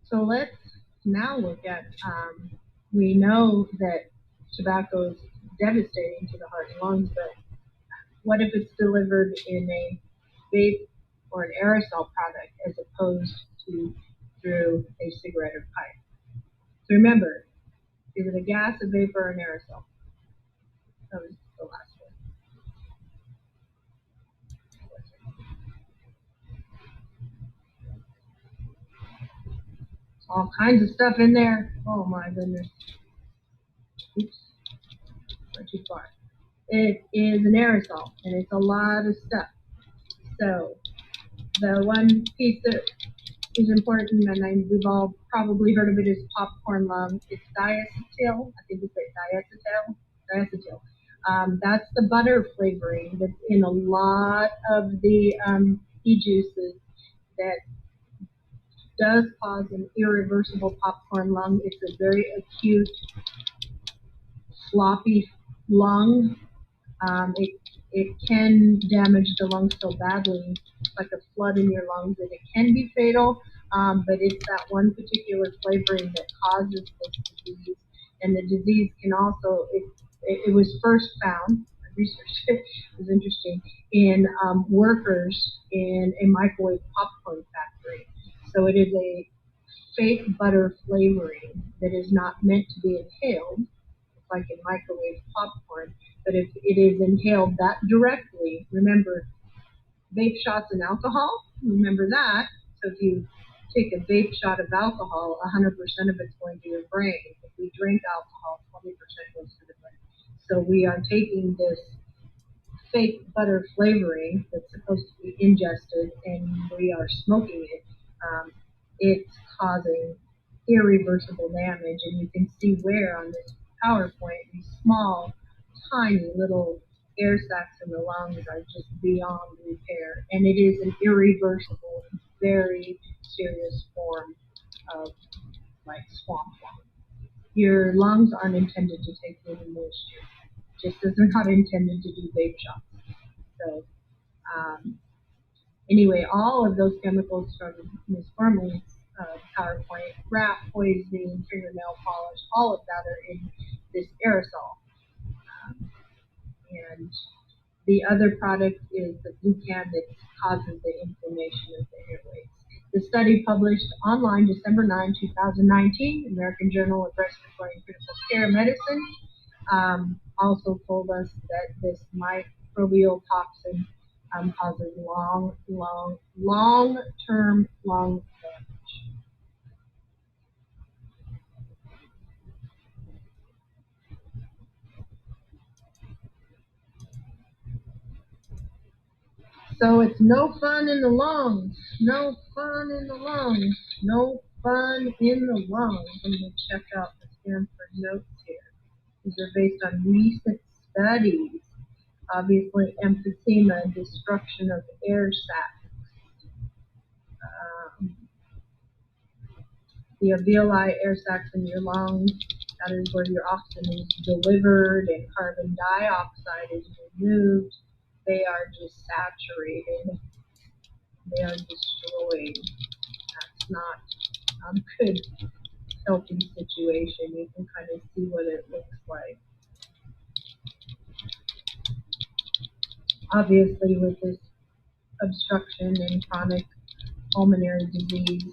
So let's now look at, we know that tobacco is devastating to the heart and lungs, but what if it's delivered in a vape or an aerosol product as opposed to through a cigarette or pipe? So remember, is it a gas, a vapor, or an aerosol? That was the last one. All kinds of stuff in there. Oh my goodness. Oops, went too far. It is an aerosol, and it's a lot of stuff. So the one piece that is important, and we've all probably heard of it, is popcorn lung. It's diacetyl. I think it's diacetyl. That's the butter flavoring that's in a lot of the e-juices that does cause an irreversible popcorn lung. It's a very acute, floppy lung. It can damage the lungs so badly, like a flood in your lungs, that it can be fatal. But it's that one particular flavoring that causes this disease. And the disease can also, it was first found, research it was interesting, in workers in a microwave popcorn factory. So it is a fake butter flavoring that is not meant to be inhaled, like in microwave popcorn. But if it is inhaled that directly, remember vape shots and alcohol, remember that. So if you take a vape shot of alcohol, 100% of it's going to your brain. If we drink alcohol, 20% goes to the brain. So we are taking this fake butter flavoring that's supposed to be ingested and we are smoking it. It's causing irreversible damage, and you can see where on this PowerPoint these small, tiny little air sacs in the lungs are just beyond repair, and it is an irreversible, very serious form of like swamp lung. Your lungs aren't intended to take any moisture, just as they're not intended to do vape shots. So anyway, all of those chemicals from Ms. Gormley's PowerPoint, rat poisoning, fingernail polish, all of that are in this aerosol. And the other product is the glucan that causes the inflammation of the airways. The study published online December 9, 2019, American Journal of Respiratory and Critical Care Medicine, also told us that this microbial toxin causes long-term lung damage. So it's no fun in the lungs. No fun in the lungs. No fun in the lungs. I'm going to check out the Stanford notes here. These are based on recent studies. Obviously, emphysema, destruction of air sacs. The alveoli, air sacs in your lungs, that is where your oxygen is delivered and carbon dioxide is removed. They are just saturated. They are destroyed. That's not a good, healthy situation. You can kind of see what it looks like. Obviously, with this obstruction and chronic pulmonary disease,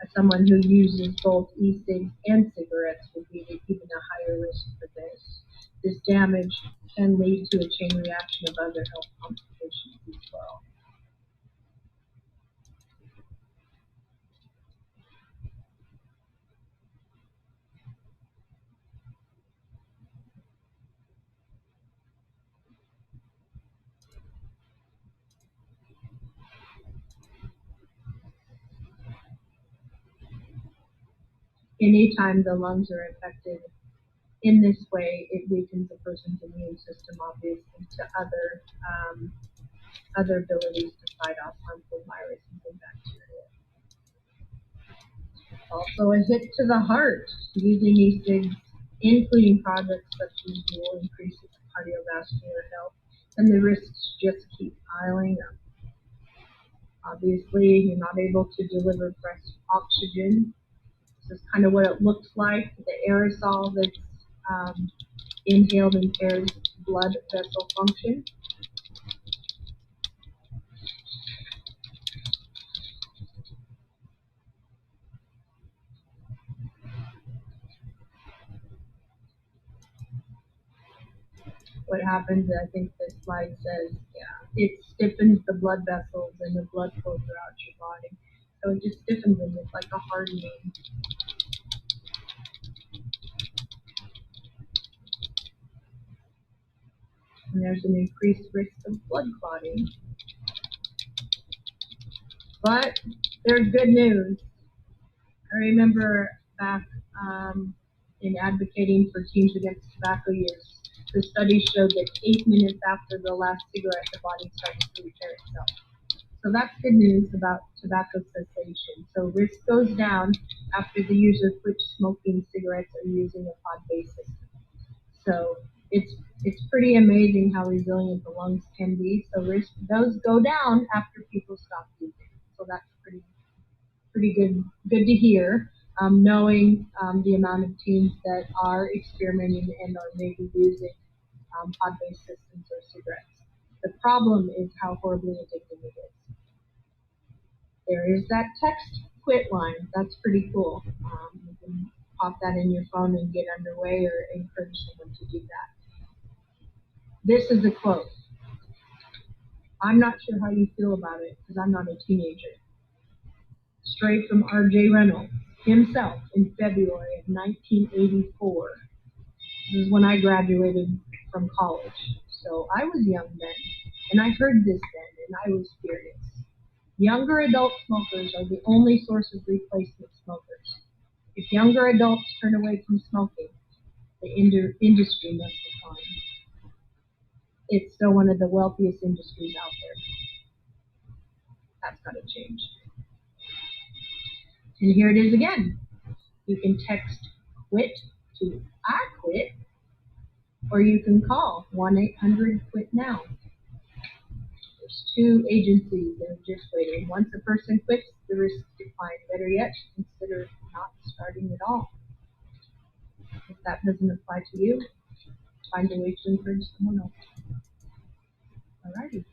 as someone who uses both e-cigs and cigarettes would be even a higher risk for this. This damage can lead to a chain reaction of other health complications as well. Anytime the lungs are affected in this way, it weakens a person's immune system, obviously, to other abilities to fight off harmful viruses and bacteria. Also, a hit to the heart. Using e-cigs, including projects such as will increase cardiovascular health, and the risks just keep piling up. Obviously, you're not able to deliver fresh oxygen. This is kind of what it looks like. The aerosol that's inhaled impairs blood vessel function. What happens, I think this slide says, yeah, it stiffens the blood vessels and the blood flow throughout your body. So it just stiffens them. It's like a hardening. And there's an increased risk of blood clotting. But there's good news. I remember back in advocating for Teens Against Tobacco Use, the study showed that 8 minutes after the last cigarette, the body starts to repair itself. So that's good news about tobacco cessation. So risk goes down after the user quits smoking cigarettes or using a pod-based system. So it's pretty amazing how resilient the lungs can be. So risk does go down after people stop using. So that's pretty good to hear. Knowing the amount of teens that are experimenting and are maybe using pod-based systems or cigarettes. The problem is how horribly addictive it is. There is that text quit line. That's pretty cool. You can pop that in your phone and get underway or encourage someone to do that. This is a quote. I'm not sure how you feel about it because I'm not a teenager. Straight from R.J. Reynolds himself in February of 1984. This is when I graduated from college. So I was young then, and I heard this then, and I was furious. Younger adult smokers are the only source of replacement smokers. If younger adults turn away from smoking, the industry must decline. It's still one of the wealthiest industries out there. That's got to change. And here it is again. You can text quit to I quit, or you can call 1-800-QUIT-NOW. There's 2 agencies that are just waiting. Once a person quits, the risk decline. Better yet, consider not starting at all. If that doesn't apply to you, find a way to encourage someone else. Alrighty.